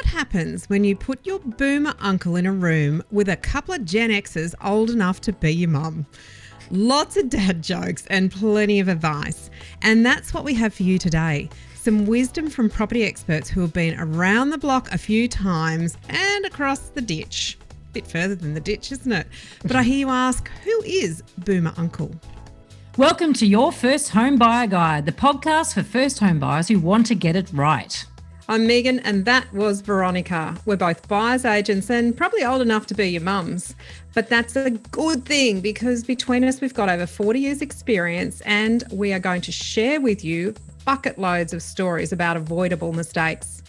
happens when you put your boomer uncle in a room with a couple of Gen Xers old enough to be your mum? Lots of dad jokes and plenty of advice. And that's what we have for you today. Some wisdom from property experts who have been around the block a few times and across the ditch. Bit further than the ditch, isn't it? But I hear you ask, who is Boomer Uncle? Welcome to Your First Home Buyer Guide, the podcast for first home buyers who want to get it right. I'm Megan and that was Veronica. We're both buyer's agents and probably old enough to be your mums. But that's a good thing because between us we've got over 40 years experience and we are going to share with you bucket loads of stories about avoidable mistakes.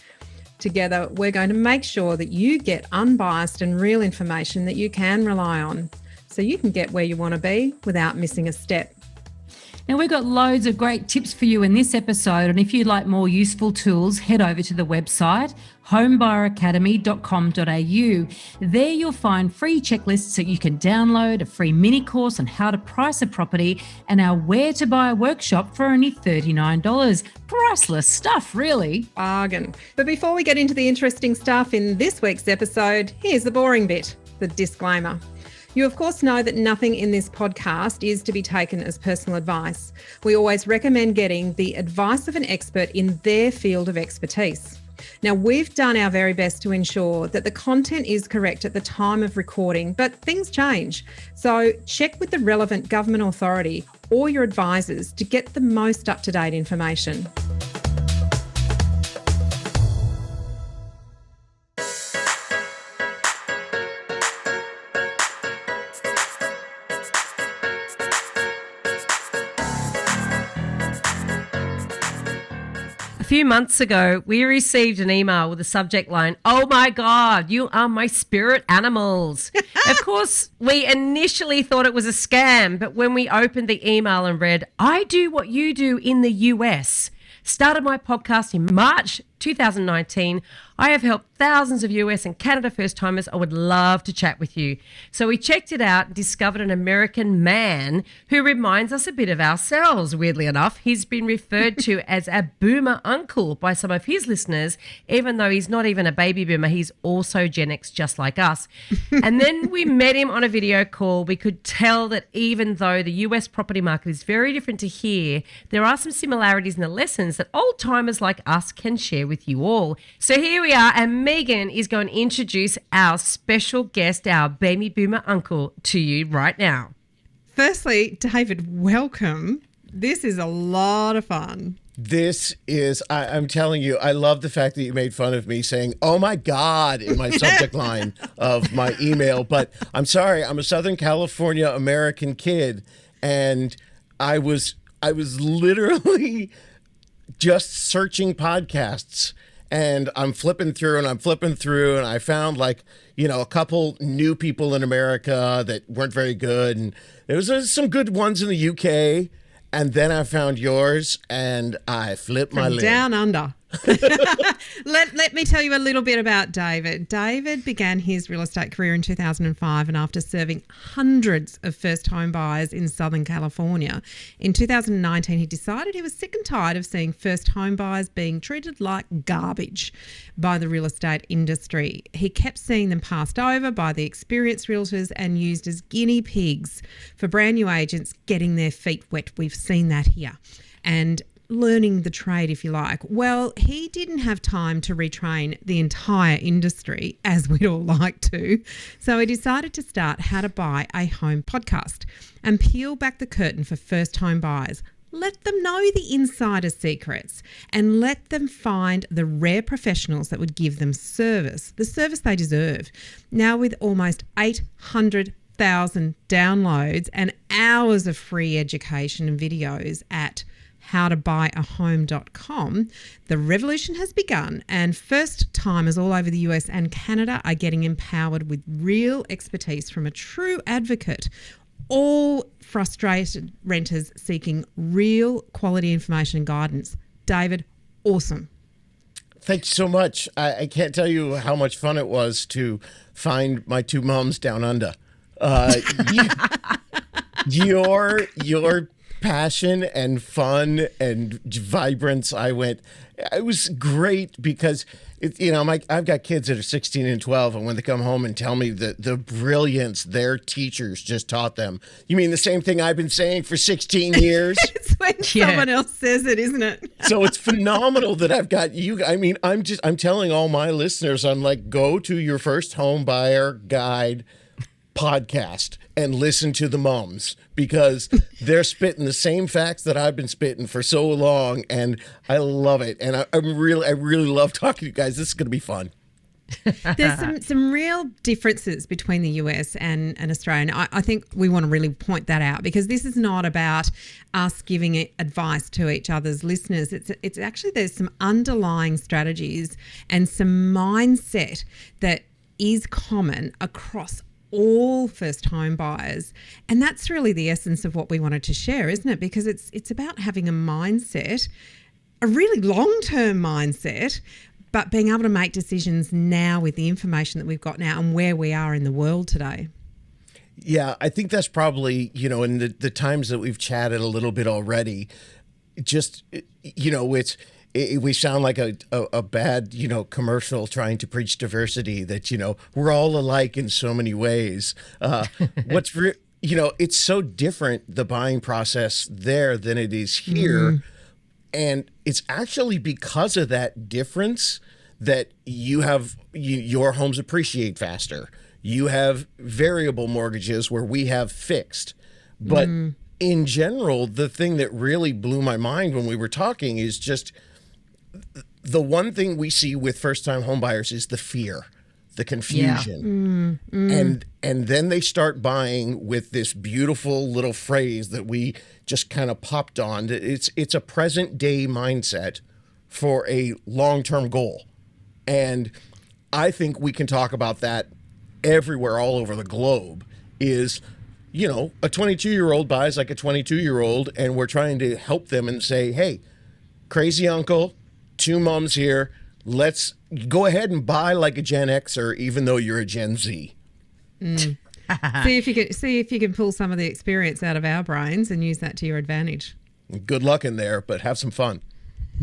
Together, we're going to make sure that you get unbiased and real information that you can rely on so you can get where you want to be without missing a step. Now, we've got loads of great tips for you in this episode, and if you'd like more useful tools, head over to the website homebuyeracademy.com.au. There you'll find free checklists that you can download, a free mini course on how to price a property, and our Where to Buy workshop for only $39. Priceless stuff, really. Bargain. But before we get into the interesting stuff in this week's episode, here's the boring bit, the disclaimer. You, of course, know that nothing in this podcast is to be taken as personal advice. We always recommend getting the advice of an expert in their field of expertise. Now, we've done our very best to ensure that the content is correct at the time of recording, but things change. So check with the relevant government authority or your advisors to get the most up-to-date information. A few months ago, we received an email with the subject line, "Oh my God, you are my spirit animals." Of course, we initially thought it was a scam, but when we opened the email and read, "I do what you do in the US, started my podcast in March 2019. I have helped thousands of US and Canada first-timers. I would love to chat with you." So we checked it out and discovered an American man who reminds us a bit of ourselves, weirdly enough. He's been referred to as a boomer uncle by some of his listeners, even though he's not even a baby boomer. He's also Gen X, just like us. And then we met him on a video call. We could tell that even though the US property market is very different to here, there are some similarities in the lessons that old-timers like us can share with you all. So here we are, and Megan is going to introduce our special guest, our baby boomer uncle, to you right now. Firstly, David, welcome. This is a lot of fun. This is, I'm telling you, I love the fact that you made fun of me saying, "Oh my God," in my subject line of my email. But I'm sorry, I'm a Southern California American kid, and I was literally just searching podcasts. And I'm flipping through and I found a couple new people in America that weren't very good. And there was some good ones in the UK. And then I found yours and I flipped my lid. Down under. Let me tell you a little bit about David. David began his real estate career in 2005 and after serving hundreds of first home buyers in Southern California, in 2019 he decided he was sick and tired of seeing first home buyers being treated like garbage by the real estate industry. He kept seeing them passed over by the experienced realtors and used as guinea pigs for brand new agents getting their feet wet. We've seen that here. And learning the trade, if you like. Well, he didn't have time to retrain the entire industry, as we'd all like to. So he decided to start How to Buy a Home podcast and peel back the curtain for first home buyers. Let them know the insider secrets and let them find the rare professionals that would give them service, the service they deserve. Now, with almost 800,000 downloads and hours of free education and videos at howtobuyahome.com, the revolution has begun and first timers all over the US and Canada are getting empowered with real expertise from a true advocate. All frustrated renters seeking real quality information and guidance. David, awesome. Thank you so much. I can't tell you how much fun it was to find my two moms down under. Your passion and fun and vibrance. It was great because I've got kids that are 16 and 12, and when they come home and tell me the brilliance their teachers just taught them, you mean the same thing I've been saying for 16 years? It's when someone else says it, isn't it? So it's phenomenal that I've got you. I mean, I'm telling all my listeners, I'm like, go to your first home buyer guide podcast and listen to the moms, because they're spitting the same facts that I've been spitting for so long, and I love it. And I really love talking to you guys. This is going to be fun. There's some real differences between the US and Australia. And I think we want to really point that out, because this is not about us giving advice to each other's listeners. It's actually, there's some underlying strategies and some mindset that is common across all first home buyers. And that's really the essence of what we wanted to share, isn't it? Because it's about having a mindset, a really long-term mindset, but being able to make decisions now with the information that we've got now and where we are in the world today. Yeah, I think that's probably, in the times that we've chatted a little bit already, just, we sound like a bad, commercial trying to preach diversity, that, we're all alike in so many ways. It's so different, the buying process there than it is here. And it's actually because of that difference that you have your homes appreciate faster. You have variable mortgages where we have fixed. But in general, the thing that really blew my mind when we were talking is just the one thing we see with first-time homebuyers is the fear, the confusion. And then they start buying with this beautiful little phrase that we just kind of popped on. It's a present-day mindset for a long-term goal. And I think we can talk about that everywhere, all over the globe, is, a 22-year-old buys like a 22-year-old, and we're trying to help them and say, hey, crazy uncle, two moms here, let's go ahead and buy like a Gen Xer, even though you're a Gen Z. See if you can pull some of the experience out of our brains and use that to your advantage. Good luck in there, but have some fun.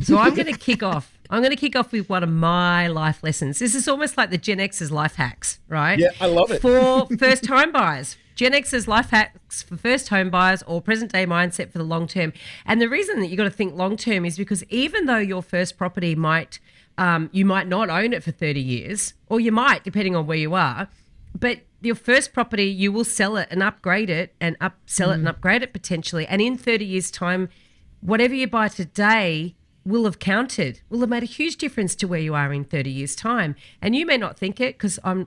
So I'm going to kick off. I'm going to kick off with one of my life lessons. This is almost like the Gen Xers life hacks, right? Yeah, I love it. For first home buyers. Gen Xers life hacks for first home buyers, or present day mindset for the long term. And the reason that you got to think long term is because even though your first property you might not own it for 30 years, or you might, depending on where you are, but your first property, you will sell it and upgrade it and upsell it and upgrade it potentially. And in 30 years' time, whatever you buy today will have counted, will have made a huge difference to where you are in 30 years' time. And you may not think it, because I'm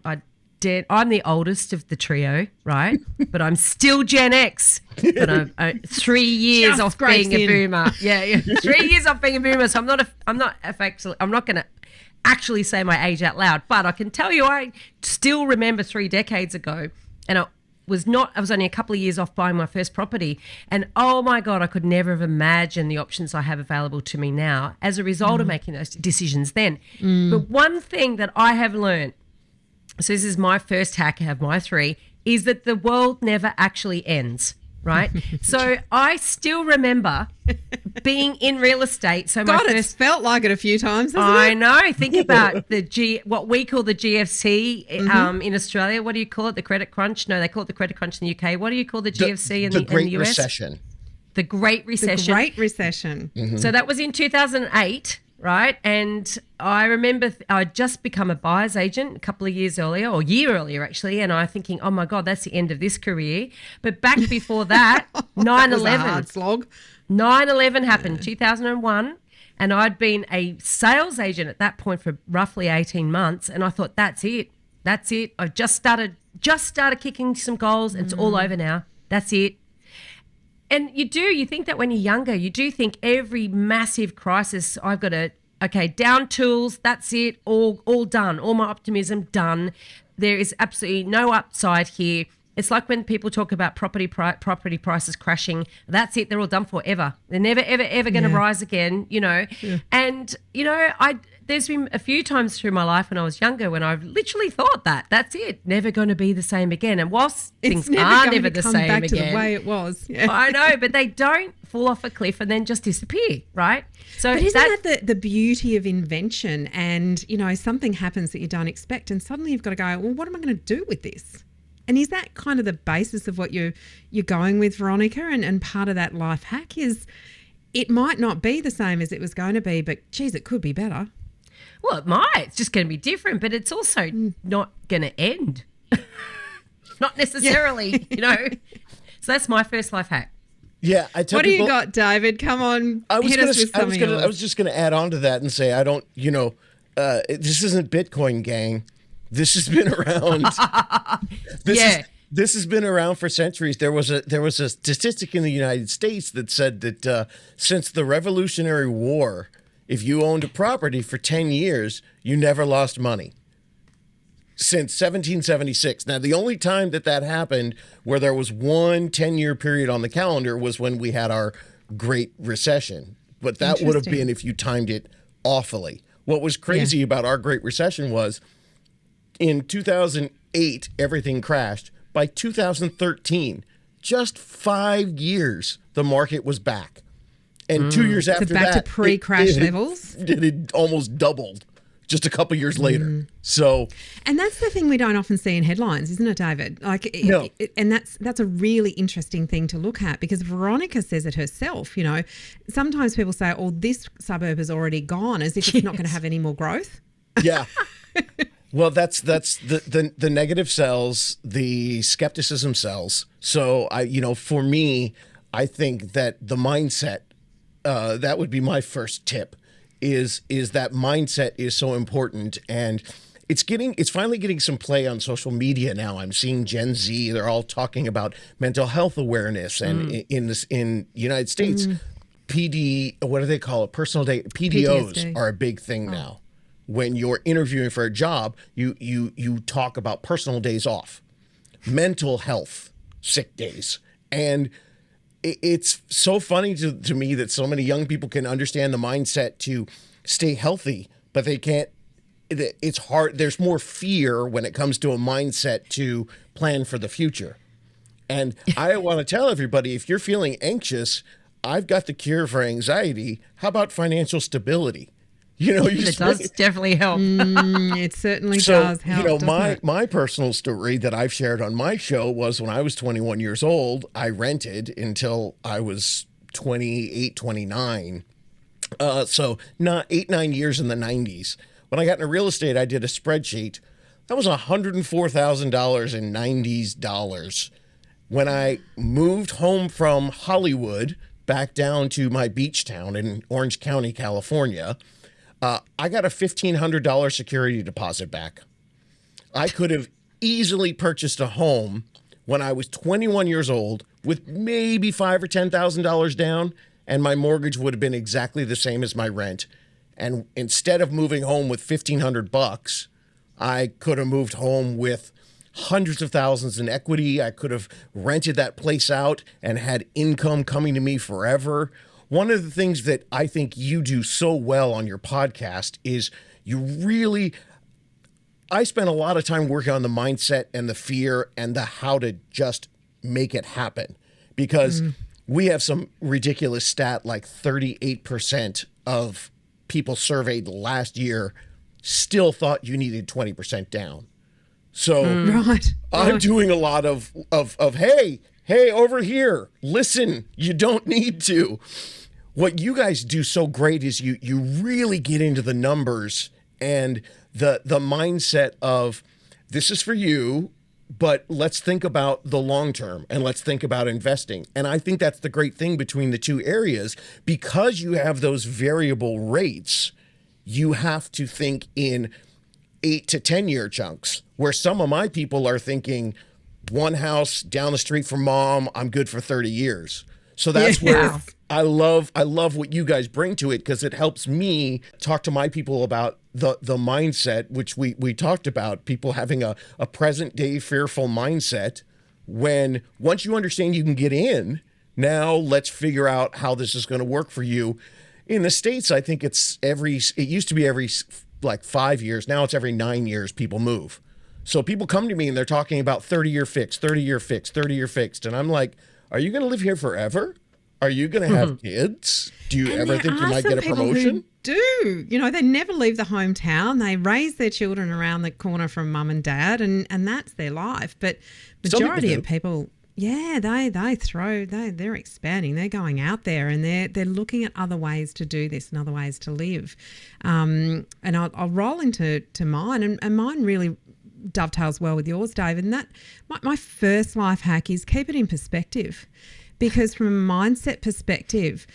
the oldest of the trio, right? But I'm still Gen X. But I'm 3 years off being a boomer. Yeah, 3 years off being a boomer. So I'm not going to actually say my age out loud. But I can tell you, I still remember 3 decades ago, and I was only a couple of years off buying my first property. And oh my God, I could never have imagined the options I have available to me now as a result of making those decisions then. But one thing that I have learned, so this is my first hack, I have my 3, is that the world never actually ends, right? So I still remember being in real estate. So It's felt like it a few times, hasn't it? I know. Think about what we call the GFC in Australia. What do you call it? The credit crunch? No, they call it the credit crunch in the UK. What do you call the GFC in the US? The Great Recession. The Great Recession. The Great Recession. So that was in 2008. Right. And I remember I'd just become a buyer's agent a couple of years earlier, or a year earlier, actually. And I thinking, oh, my God, that's the end of this career. But back before that, 9/11. 9/11 happened, 2001. And I'd been a sales agent at that point for roughly 18 months. And I thought, that's it. I've just started kicking some goals. And it's all over now. That's it. And you think that when you're younger, you do think every massive crisis, I've got to, down tools, that's it, all done, all my optimism done. There is absolutely no upside here. It's like when people talk about property prices crashing, that's it, they're all done forever. They're never, ever, ever going to rise again, Yeah. And, there's been a few times through my life when I was younger when I've literally thought that that's it, never going to be the same again. And whilst things are never the same back again, to the way it was. Yeah. I know, but they don't fall off a cliff and then just disappear, right? So But isn't that the beauty of invention? And, you know, something happens that you don't expect and suddenly you've got to go, well, what am I going to do with this? And is that kind of the basis of what you're going with, Veronica? And part of that life hack is it might not be the same as it was going to be, but, geez, it could be better. Well, it might. It's just going to be different, but it's also not going to end. Not necessarily, you know. So that's my first life hack. Yeah, I tell What do people, you got, David? Come on, I was hit us with some of yours. I was just going to add on to that and say I don't, this isn't Bitcoin, gang. This has been around. This has been around for centuries. There was a statistic in the United States that said that since the Revolutionary War, if you owned a property for 10 years, you never lost money. Since 1776. Now, the only time that happened where there was one 10-year period on the calendar was when we had our Great Recession. But that would have been if you timed it awfully. What was crazy about our Great Recession was in 2008, everything crashed. By 2013, just 5 years, the market was back. And 2 years after back that, to pre-crash levels. It almost doubled just a couple years later. So, and that's the thing we don't often see in headlines, isn't it, David? Like, No. And that's a really interesting thing to look at because Veronica says it herself. You know, sometimes people say, "Oh, this suburb is already gone," as if it's not going to have any more growth. yeah. Well, that's the negative sells, the skepticism sells. So for me, I think that the mindset, that would be my first tip, is that mindset is so important. And it's finally getting some play on social media now. I'm seeing Gen Z, they're all talking about mental health awareness. And in United States, what do they call it? PDOs PTSD. are a big thing now. When you're interviewing for a job, you talk about personal days off, mental health, sick days. And it's so funny to me that so many young people can understand the mindset to stay healthy, but they can't. It's hard. There's more fear when it comes to a mindset to plan for the future. And I want to tell everybody, if you're feeling anxious, I've got the cure for anxiety. How about financial stability? It does definitely help. It certainly does help. My personal story that I've shared on my show was when I was 21 years old, I rented until I was 28, 29. So not 8-9 years in the 90s. When I got into real estate, I did a spreadsheet. That was $104,000 in 90s dollars. When I moved home from Hollywood back down to my beach town in Orange County, California, I got a $1,500 security deposit back. I could have easily purchased a home when I was 21 years old with maybe $5,000 or $10,000 down, and my mortgage would have been exactly the same as my rent. And instead of moving home with $1,500, I could have moved home with hundreds of thousands in equity. I could have rented that place out and had income coming to me forever. One of the things that I think you do so well on your podcast is I spent a lot of time working on the mindset and the fear and the how to just make it happen, because we have some ridiculous stat like 38% of people surveyed last year still thought you needed 20% down. So I'm doing a lot of hey, over here, listen, you don't need to. What you guys do so great is you really get into the numbers and the mindset of this is for you, but let's think about the long term and let's think about investing. And I think that's the great thing between the two areas, because you have those variable rates. You have to think in 8 to 10 year chunks, where some of my people are thinking one house down the street from mom, I'm good for 30 years. So that's where I love what you guys bring to it, because it helps me talk to my people about the mindset, which we talked about, people having a present day fearful mindset. When once you understand you can get in, now let's figure out how this is going to work for you. In the States, I think it used to be every like 5 years. Now it's every 9 years people move. So people come to me and they're talking about 30-year fixed, 30-year fixed, 30-year fixed. And I'm like, are you going to live here forever? Are you going to have kids? Do you ever think you might get a promotion? Do. You know, they never leave the hometown. They raise their children around the corner from mum and dad, and that's their life. But majority of people, yeah, they're expanding. They're going out there and they're looking at other ways to do this and other ways to live. And I'll roll into mine, and mine really dovetails well with yours, David. And that my first life hack is keep it in perspective, because from a mindset perspective,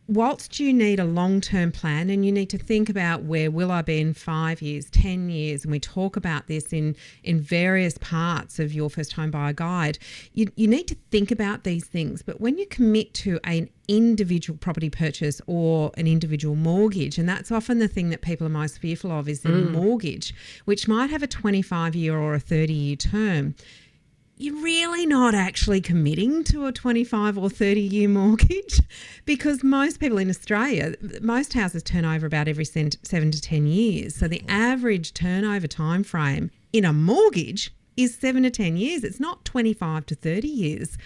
whilst you need a long-term plan and you need to think about where will I be in 5 years, 10 years, and we talk about this in various parts of your first home buyer guide, you need to think about these things. But when you commit to an individual property purchase or an individual mortgage, and that's often the thing that people are most fearful of, is the mortgage, which might have a 25-year or a 30-year term, you're really not actually committing to a 25 or 30-year mortgage, because most people in Australia, most houses turn over about every 7 to 10 years. So the average turnover time frame in a mortgage is 7 to 10 years. It's not 25 to 30 years.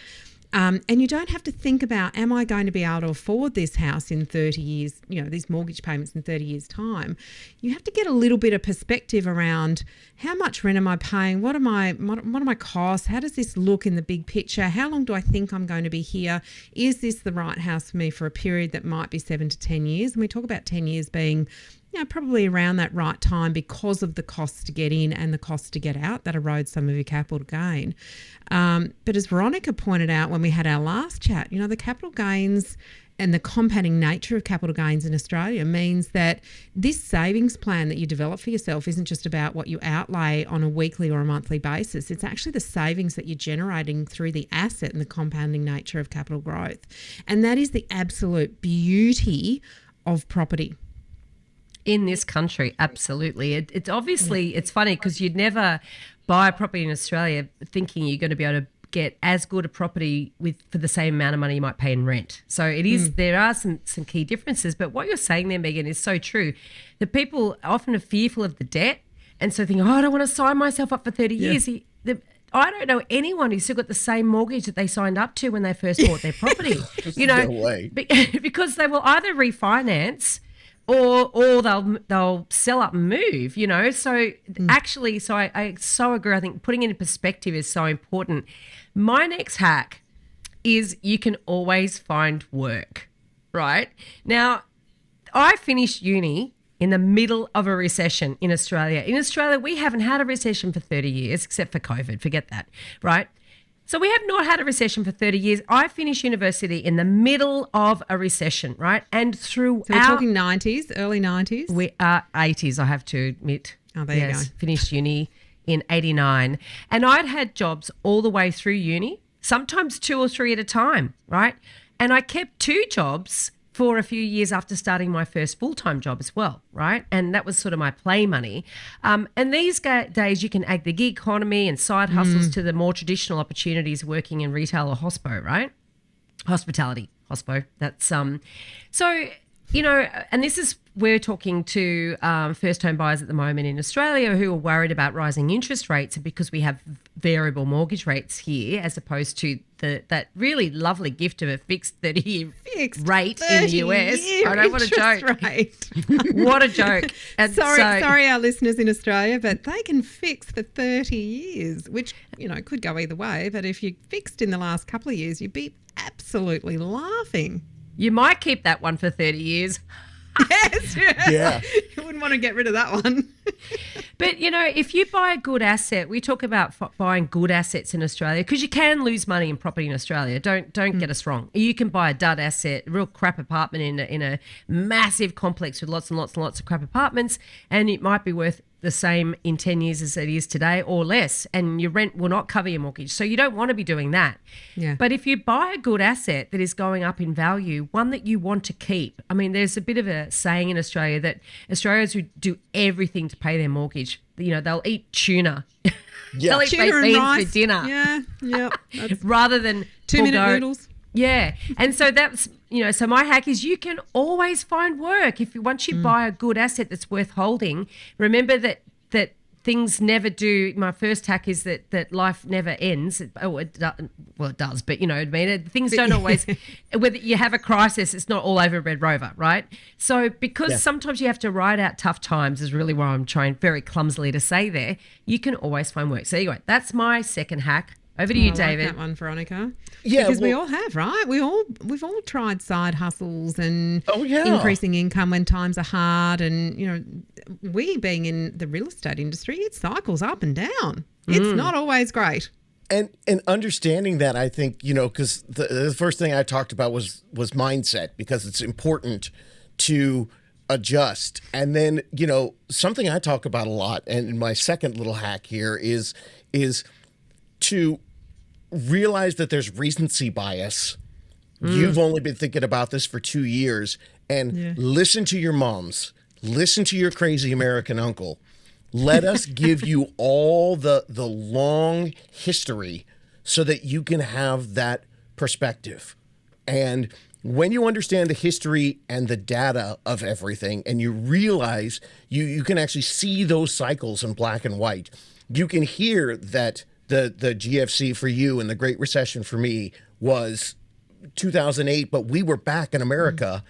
And you don't have to think about, am I going to be able to afford this house in 30 years, you know, these mortgage payments in 30 years' time. You have to get a little bit of perspective around how much rent am I paying? What are my costs? How does this look in the big picture? How long do I think I'm going to be here? Is this the right house for me for a period that might be 7 to 10 years? And we talk about 10 years being, you know, probably around that right time because of the costs to get in and the costs to get out that erodes some of your capital gain. But as Veronica pointed out when we had our last chat, you know, the capital gains and the compounding nature of capital gains in Australia means that this savings plan that you develop for yourself isn't just about what you outlay on a weekly or a monthly basis. It's actually the savings that you're generating through the asset and the compounding nature of capital growth. And that is the absolute beauty of property. In this country, absolutely. It's obviously, it's funny because you'd never buy a property in Australia thinking you're going to be able to get as good a property for the same amount of money you might pay in rent. So it is, there are some key differences. But what you're saying there, Megan, is so true. That people often are fearful of the debt and so think, oh, I don't want to sign myself up for 30 years. I don't know anyone who's still got the same mortgage that they signed up to when they first bought their property. You know, no way. Because they will either refinance or they'll sell up and move, you know. So actually, I so agree. I think putting it in perspective is so important. My next hack is you can always find work, right? Now, I finished uni in the middle of a recession in Australia. In Australia, we haven't had a recession for 30 years, except for COVID. Forget that, right? So we have not had a recession for 30 years. I finished university in the middle of a recession, right? And throughout... So we're talking 90s, early 90s? We are 80s, I have to admit. Oh, there you go. Finished uni in 89. And I'd had jobs all the way through uni, sometimes 2 or 3 at a time, right? And I kept 2 jobs for a few years after starting my first full-time job as well, right? And that was sort of my play money. And these days you can add the gig economy and side hustles to the more traditional opportunities working in retail or hospo, right? Hospitality, hospo. That's so, you know, and this is, we're talking to first home buyers at the moment in Australia who are worried about rising interest rates because we have variable mortgage rates here as opposed to that really lovely gift of a fixed 30-year rate in the US. I know, what a joke. Rate. What a joke. And sorry our listeners in Australia, but they can fix for 30 years, which, you know, could go either way. But if you fixed in the last couple of years, you'd be absolutely laughing. You might keep that one for 30 years. Yes. Yeah. You wouldn't want to get rid of that one. But, you know, if you buy a good asset, we talk about buying good assets in Australia because you can lose money in property in Australia. Don't get us wrong. You can buy a dud asset, a real crap apartment in a massive complex with lots and lots and lots of crap apartments, and it might be worth the same in 10 years as it is today or less, and your rent will not cover your mortgage. So you don't want to be doing that. Yeah. But if you buy a good asset that is going up in value, one that you want to keep, I mean, there's a bit of a saying in Australia that Australians who do everything to pay their mortgage, you know, they'll eat tuna. Yeah. They'll eat Tuna baked and beans rice for dinner. Yeah. Rather than 2-minute noodles. Yeah. And so that's, so my hack is you can always find work. Once you buy a good asset that's worth holding, remember that things never do. My first hack is that life never ends. It does, but you know what I mean? Things don't always, whether you have a crisis, it's not all over Red Rover, right? So because sometimes you have to ride out tough times is really what I'm trying very clumsily to say there. You can always find work. So anyway, that's my second hack. Over to you, David. Like that one, Veronica. Yeah, because we all have, right? We've all tried side hustles and increasing income when times are hard, and we being in the real estate industry, it cycles up and down. It's not always great. And understanding that, I think, because the first thing I talked about was mindset, because it's important to adjust. And then, something I talk about a lot, and my second little hack here is to realize that there's recency bias. You've only been thinking about this for 2 years, and listen to your moms, listen to your crazy American uncle. Let us give you all the long history so that you can have that perspective. And when you understand the history and the data of everything, and you realize you can actually see those cycles in black and white, you can hear that the GFC for you and the Great Recession for me was 2008, but we were back in America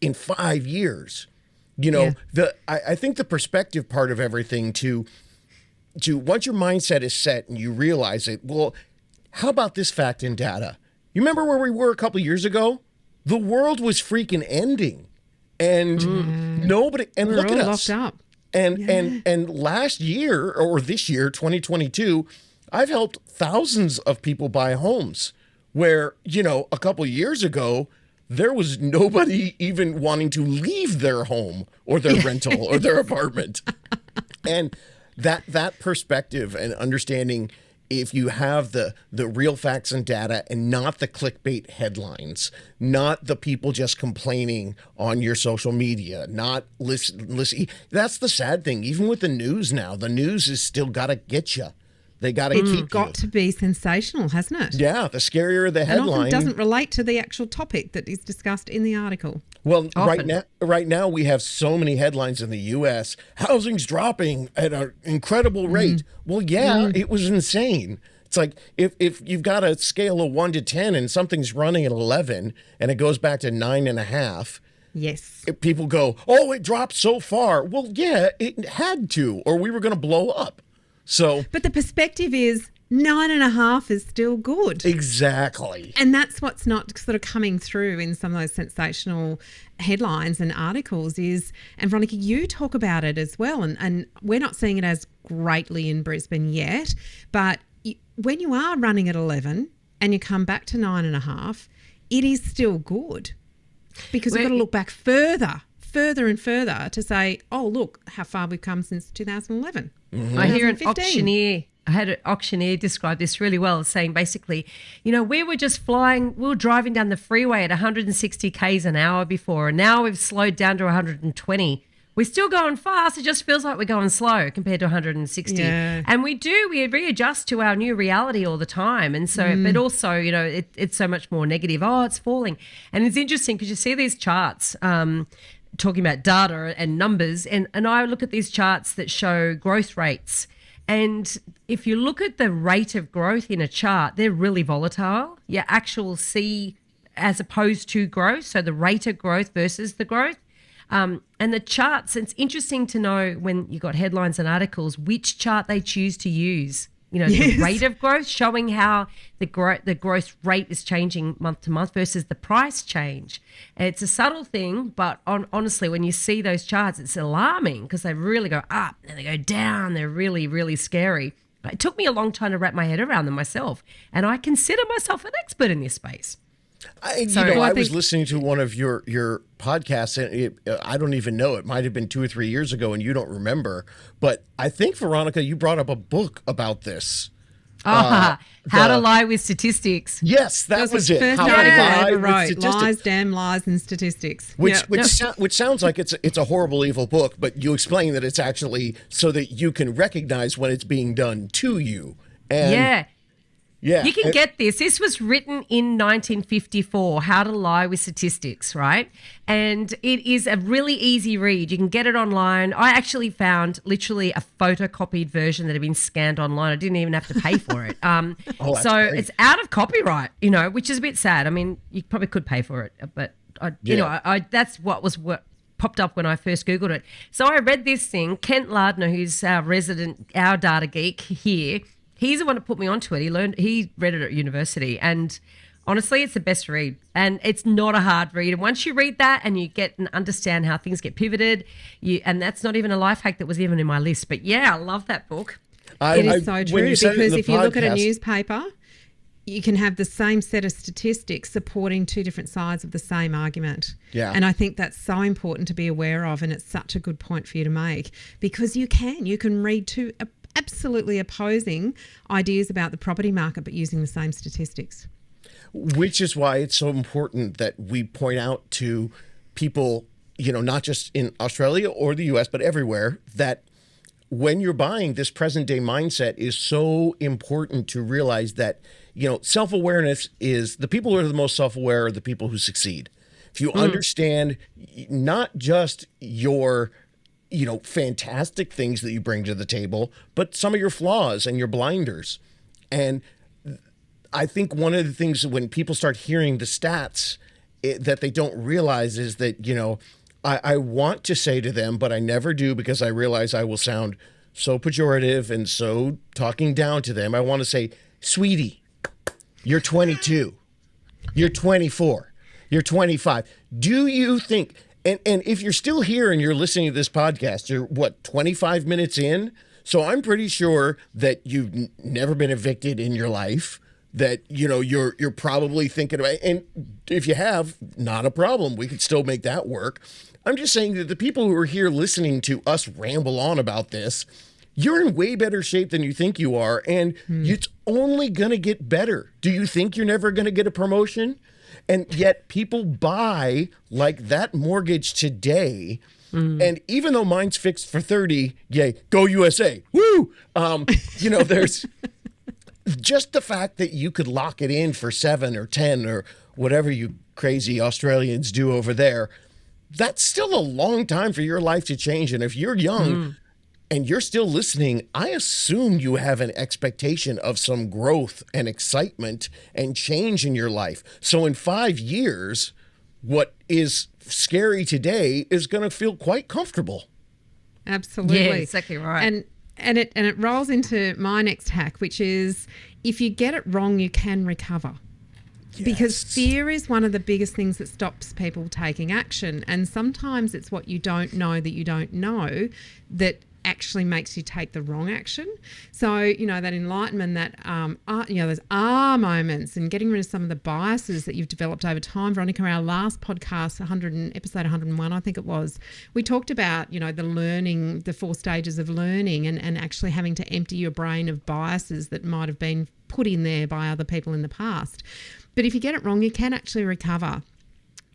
in 5 years. I think the perspective part of everything to once your mindset is set and you realize it, well, how about this fact and data? You remember where we were a couple of years ago? The world was freaking ending, and nobody. And We're look all at us. locked up. And last year, or this year, 2022, I've helped thousands of people buy homes where, a couple of years ago, there was nobody even wanting to leave their home or their rental or their apartment. And that perspective and understanding, if you have the real facts and data and not the clickbait headlines, not the people just complaining on your social media, not listen. That's the sad thing. Even with the news now, the news has still got to get you. They got to keep you. It's got to be sensational, hasn't it? Yeah, the scarier the And headline. often doesn't relate to the actual topic that is discussed in the article. Well, right now we have so many headlines in the U.S. Housing's dropping at an incredible rate. Well, it was insane. It's like if you've got a scale of 1 to 10 and something's running at 11 and it goes back to 9.5. Yes. People go, oh, it dropped so far. Well, yeah, it had to, or we were going to blow up. So, but the perspective is 9.5 is still good. Exactly. And that's what's not sort of coming through in some of those sensational headlines and articles is, and Veronica, you talk about it as well, and we're not seeing it as greatly in Brisbane yet, but when you are running at 11 and you come back to 9.5, it is still good, because we've got to look back further and further to say, oh, look how far we've come since 2011. I hear an auctioneer. I had an auctioneer describe this really well, saying basically, we were driving down the freeway at 160 Ks an hour before, and now we've slowed down to 120. We're still going fast. It just feels like we're going slow compared to 160. Yeah. And we readjust to our new reality all the time. And so, but also, it's so much more negative. Oh, it's falling. And it's interesting because you see these charts, talking about data and numbers, and I look at these charts that show growth rates. And if you look at the rate of growth in a chart, they're really volatile. Your actual C as opposed to growth, so the rate of growth versus the growth. And the charts, it's interesting to know when you got headlines and articles, which chart they choose to use. The rate of growth, showing how the growth rate is changing month to month versus the price change. And it's a subtle thing, but honestly, when you see those charts, it's alarming because they really go up and they go down. They're really, really scary. It took me a long time to wrap my head around them myself, and I consider myself an expert in this space. I was listening to one of your podcasts, and I don't even know. It might have been 2 or 3 years ago, and you don't remember. But I think, Veronica, you brought up a book about this. How to lie with statistics. Yes, that was it. First How article to I lie ever with wrote. statistics. Lies, damn lies, and statistics. Which sounds like it's a horrible, evil book, but you explain that it's actually so that you can recognize when it's being done to you. And Yeah. You can get this. This was written in 1954, How to Lie with Statistics, right? And it is a really easy read. You can get it online. I actually found literally a photocopied version that had been scanned online. I didn't even have to pay for it. That's So great. it's out of copyright, which is a bit sad. I mean, you probably could pay for it, but that's what popped up when I first Googled it. So I read this thing. Kent Lardner, who's our data geek here, he's the one that put me onto it. He read it at university, and honestly, it's the best read. And it's not a hard read. And once you read that and you get and understand how things get pivoted, and that's not even a life hack that was even in my list. But yeah, I love that book. It is so true, because if you look at a podcast- newspaper, you can have the same set of statistics supporting two different sides of the same argument. Yeah. And I think that's so important to be aware of, and it's such a good point for you to make, because you can read two absolutely opposing ideas about the property market, but using the same statistics. Which is why it's so important that we point out to people, not just in Australia or the US, but everywhere, that when you're buying, this present day mindset is so important to realize that, self-awareness is the people who are the most self-aware are the people who succeed. If you understand not just your, fantastic things that you bring to the table, but some of your flaws and your blinders. And I think one of the things when people start hearing the stats that they don't realize is that, I want to say to them, but I never do, because I realize I will sound so pejorative and so talking down to them. I want to say, sweetie, you're 22, you're 24, you're 25. Do you think, and if you're still here and you're listening to this podcast, you're 25 minutes in? So I'm pretty sure that you've never been evicted in your life, that, you're probably thinking about, and if you have, not a problem. We could still make that work. I'm just saying that the people who are here listening to us ramble on about this, you're in way better shape than you think you are, and it's only going to get better. Do you think you're never going to get a promotion? And yet people buy like that mortgage today. And even though mine's fixed for 30, yay, go USA. Woo! There's just the fact that you could lock it in for 7 or 10 or whatever you crazy Australians do over there. That's still a long time for your life to change. And if you're young and you're still listening, I assume you have an expectation of some growth and excitement and change in your life. So in 5 years, what is scary today is going to feel quite comfortable. Absolutely. Yeah, exactly right. And it rolls into my next hack, which is, if you get it wrong, you can recover. Because fear is one of the biggest things that stops people taking action. And sometimes it's what you don't know that actually makes you take the wrong action. So, that enlightenment, that, those moments, and getting rid of some of the biases that you've developed over time. Veronica, our last podcast, episode 101, I think it was, we talked about, the learning, the 4 stages of learning, and actually having to empty your brain of biases that might have been put in there by other people in the past. But if you get it wrong, you can actually recover.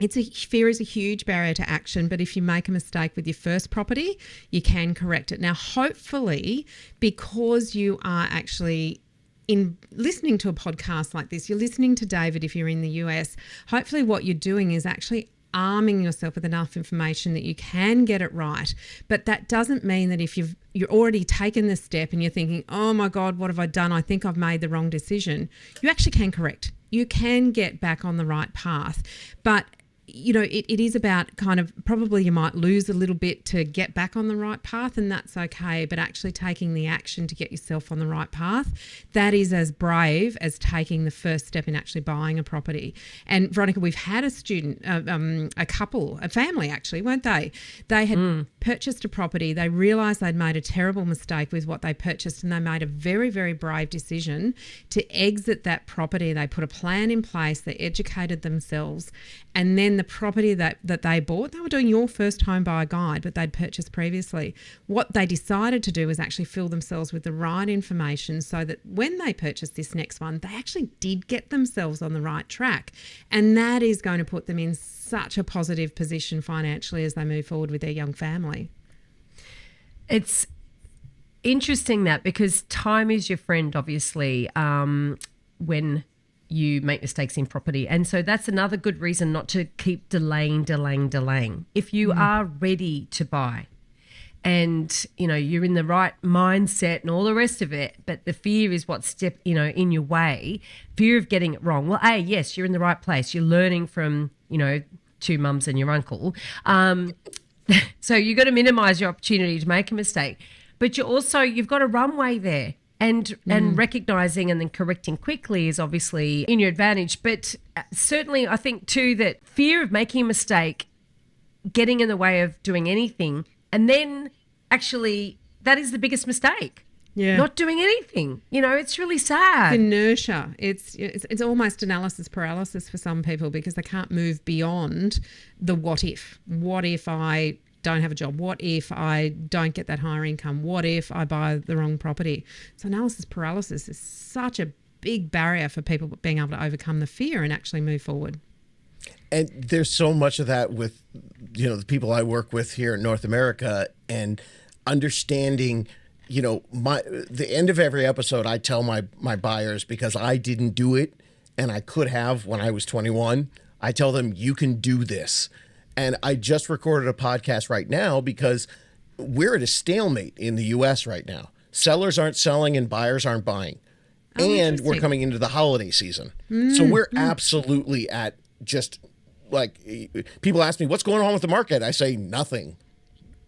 Fear is a huge barrier to action, but if you make a mistake with your first property, you can correct it. Now, hopefully, because you are actually in listening to a podcast like this, you're listening to David if you're in the US, hopefully what you're doing is actually arming yourself with enough information that you can get it right. But that doesn't mean that if you're already taken this step and you're thinking, oh my God, what have I done? I think I've made the wrong decision. You actually can correct. You can get back on the right path. But it is about kind of, probably you might lose a little bit to get back on the right path, and that's okay. But actually taking the action to get yourself on the right path, that is as brave as taking the first step in actually buying a property. And Veronica, we've had a student, a family actually, weren't they? They had purchased a property. They realised they'd made a terrible mistake with what they purchased, and they made a very, very brave decision to exit that property. They put a plan in place. They educated themselves, and then the property that they bought, they were doing your first home buyer guide, but they'd purchased previously. What they decided to do was actually fill themselves with the right information so that when they purchased this next one, they actually did get themselves on the right track. And that is going to put them in such a positive position financially as they move forward with their young family. It's interesting that, because time is your friend, obviously. when you make mistakes in property. And so that's another good reason not to keep delaying. If you are ready to buy and, you're in the right mindset and all the rest of it, but the fear is what's in your way, fear of getting it wrong. Well, yes, you're in the right place. You're learning from, two mums and your uncle. So you've got to minimize your opportunity to make a mistake, but you've got a runway there. And recognizing and then correcting quickly is obviously in your advantage. But certainly I think too that fear of making a mistake, getting in the way of doing anything, and then actually that is the biggest mistake. Yeah. Not doing anything. It's really sad. Inertia. It's almost analysis paralysis for some people because they can't move beyond the what if. What if I don't have a job? What if I don't get that higher income? What if I buy the wrong property? So analysis paralysis is such a big barrier for people being able to overcome the fear and actually move forward. And there's so much of that with, the people I work with here in North America, and understanding, the end of every episode, I tell my buyers, because I didn't do it and I could have when I was 21, I tell them, you can do this. And I just recorded a podcast right now because we're at a stalemate in the U.S. right now. Sellers aren't selling and buyers aren't buying. And we're coming into the holiday season. So we're absolutely at just like, people ask me, what's going on with the market? I say nothing.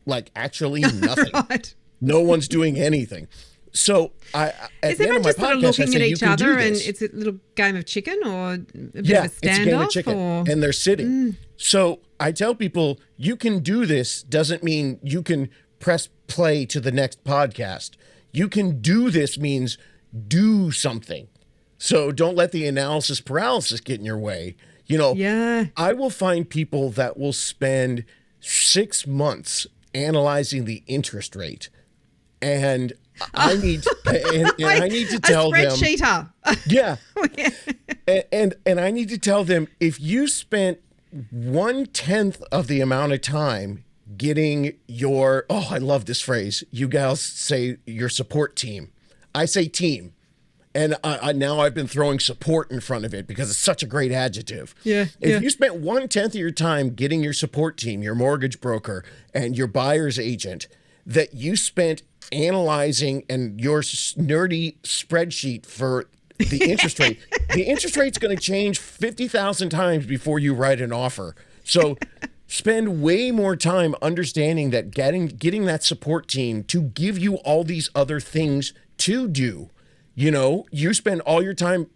Like, actually nothing. Right. No one's doing anything. So at the end of my podcast, looking at each other and it's a little game of chicken or a bit of a standoff? It's a game of chicken, and they're sitting. So I tell people, you can do this doesn't mean you can press play to the next podcast. You can do this means do something. So don't let the analysis paralysis get in your way. I will find people that will spend 6 months analyzing the interest rate, and I need to tell them. Yeah. and I need to tell them, if you spent 1/10 of the amount of time getting your, I love this phrase. You guys say your support team. I say team. And now I've been throwing support in front of it because it's such a great adjective. Yeah. If you spent 1/10 of your time getting your support team, your mortgage broker, and your buyer's agent, that you spent analyzing and your nerdy spreadsheet for the interest rate, the interest rate's going to change 50,000 times before you write an offer. So spend way more time understanding that getting that support team to give you all these other things to do. You spend all your time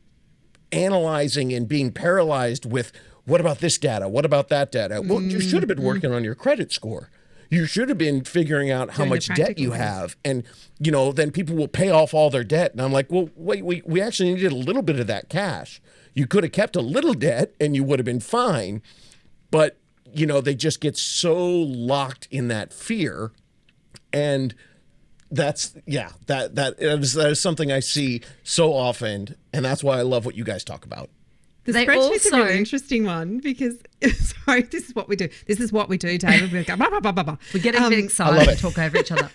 analyzing and being paralyzed with, what about this data? What about that data? Well, you should have been working on your credit score. You should have been figuring out how much debt you have. And, then people will pay off all their debt. And I'm like, well, wait, we actually needed a little bit of that cash. You could have kept a little debt and you would have been fine. But, they just get so locked in that fear. And that is something I see so often. And that's why I love what you guys talk about. The spreadsheet's a really interesting one because, sorry, this is what we do. This is what we do, David. We go, blah, blah, blah, blah, blah. We get a bit excited and talk over each other.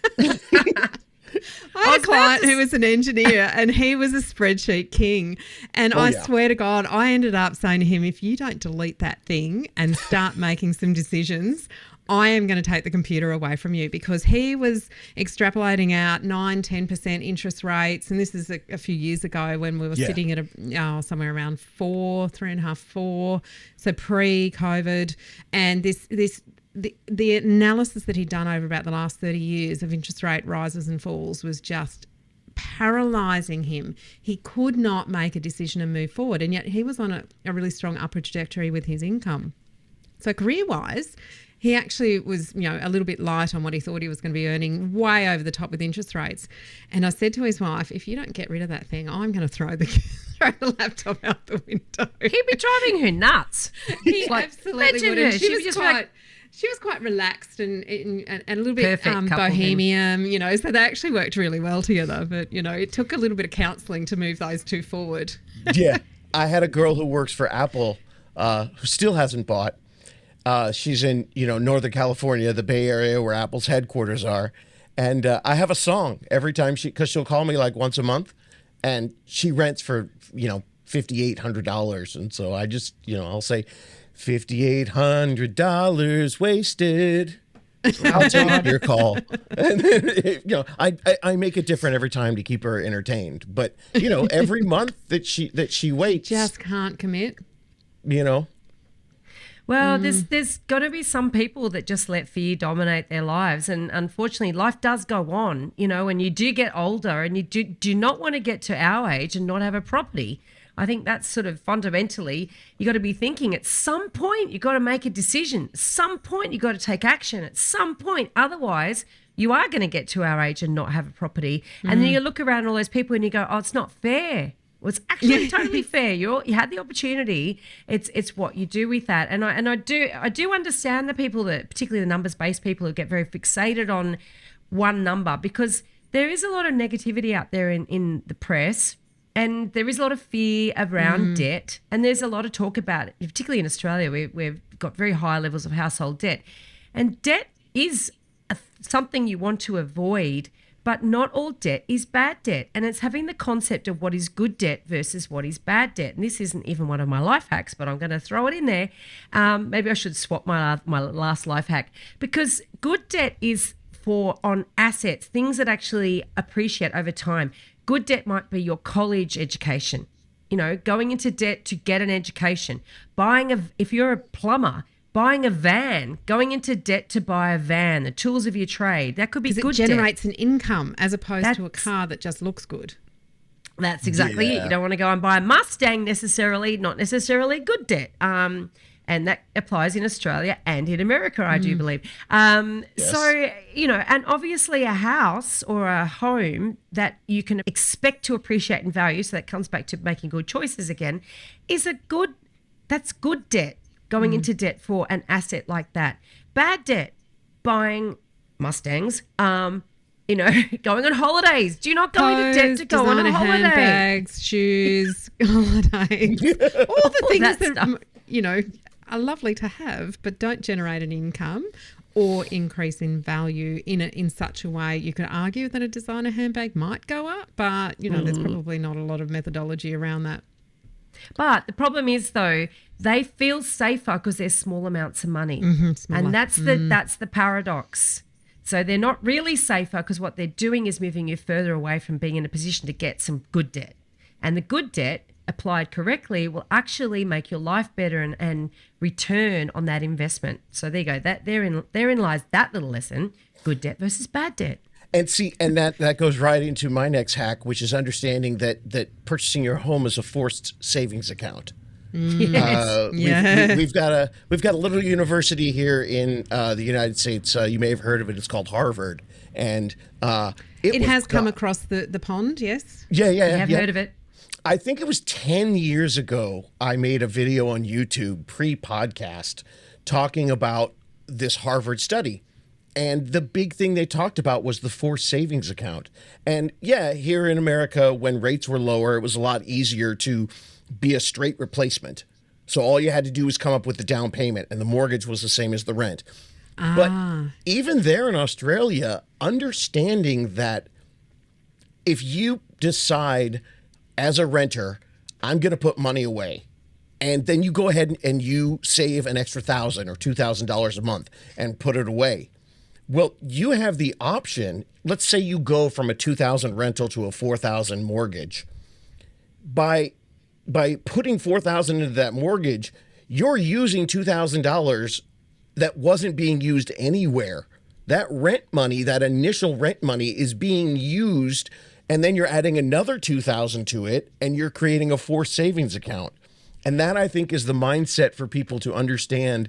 I had a client who was an engineer and he was a spreadsheet king. And I swear to God, I ended up saying to him, if you don't delete that thing and start making some decisions, I am going to take the computer away from you, because he was extrapolating out 9-10% interest rates. And this is a few years ago when we were sitting at somewhere around 3.5, 4. So pre-COVID. And the analysis that he'd done over about the last 30 years of interest rate rises and falls was just paralyzing him. He could not make a decision and move forward. And yet he was on a really strong upward trajectory with his income. So career-wise, he actually was, a little bit light on what he thought he was going to be earning, way over the top with interest rates. And I said to his wife, if you don't get rid of that thing, I'm going to throw the laptop out the window. He'd be driving her nuts. He absolutely would. She was quite relaxed and a little bit bohemian, so they actually worked really well together. But, it took a little bit of counselling to move those two forward. Yeah. I had a girl who works for Apple who still hasn't bought. She's in, Northern California, the Bay Area where Apple's headquarters are. And I have a song every time because she'll call me like once a month, and she rents for, $5,800. And so I just, I'll say $5,800 wasted. I'll take your call. And then, I make it different every time to keep her entertained. But, every month that she waits. Just can't commit. Well, there's got to be some people that just let fear dominate their lives. And unfortunately, life does go on, and you do get older and you do not want to get to our age and not have a property. I think that's sort of fundamentally, you got to be thinking at some point, you got to make a decision. At some point, you got to take action. At some point, otherwise, you are going to get to our age and not have a property. And then you look around all those people and you go, oh, it's not fair. Well, it's actually totally fair. You had the opportunity. It's what you do with that. And I do understand the people that, particularly the numbers-based people, who get very fixated on one number, because there is a lot of negativity out there in the press. And there is a lot of fear around debt, and there's a lot of talk about it, particularly in Australia. We've got very high levels of household debt, and debt is something you want to avoid, but not all debt is bad debt. And it's having the concept of what is good debt versus what is bad debt. And this isn't even one of my life hacks, but I'm going to throw it in there. Maybe I should swap my last life hack, because good debt is on assets, things that actually appreciate over time. Good debt might be your college education, going into debt to get an education, if you're a plumber, buying a van, going into debt to buy a van, the tools of your trade. That could be good debt. It generates an income as opposed to a car that just looks good. That's exactly it. You don't want to go and buy a Mustang necessarily, not necessarily good debt. And that applies in Australia and in America, I do believe. Yes. So, and obviously a house or a home that you can expect to appreciate and value, so that comes back to making good choices again, that's good debt, going into debt for an asset like that. Bad debt, buying Mustangs, going on holidays. Do you not go into debt to go on a holiday? Handbags, shoes, holidays, all the things that are lovely to have, but don't generate an income or increase in value in such a way. You could argue that a designer handbag might go up, but there's probably not a lot of methodology around that. But the problem is, though, they feel safer because they're small amounts of money, and that's the paradox. So they're not really safer because what they're doing is moving you further away from being in a position to get some good debt, and the good debt, applied correctly, will actually make your life better and return on that investment. So there you go. Therein lies that little lesson: good debt versus bad debt. And that goes right into my next hack, which is understanding that purchasing your home is a forced savings account. Yes. We've got a little university here in the United States. You may have heard of it. It's called Harvard, and it has come across the pond. Yes. Yeah. You have heard of it. I think it was 10 years ago, I made a video on YouTube pre-podcast talking about this Harvard study. And the big thing they talked about was the forced savings account. And here in America, when rates were lower, it was a lot easier to be a straight replacement. So all you had to do was come up with the down payment, and the mortgage was the same as the rent. But even there in Australia, understanding that if you decide as a renter, I'm going to put money away, and then you go ahead and you save an extra $1,000 or $2,000 a month and put it away. Well, you have the option. Let's say you go from a $2,000 rental to a $4,000 mortgage. By putting $4,000 into that mortgage, you're using $2,000 that wasn't being used anywhere. That rent money, that initial rent money, is being used. And then you're adding another $2,000 to it, and you're creating a forced savings account. And that, I think, is the mindset for people to understand,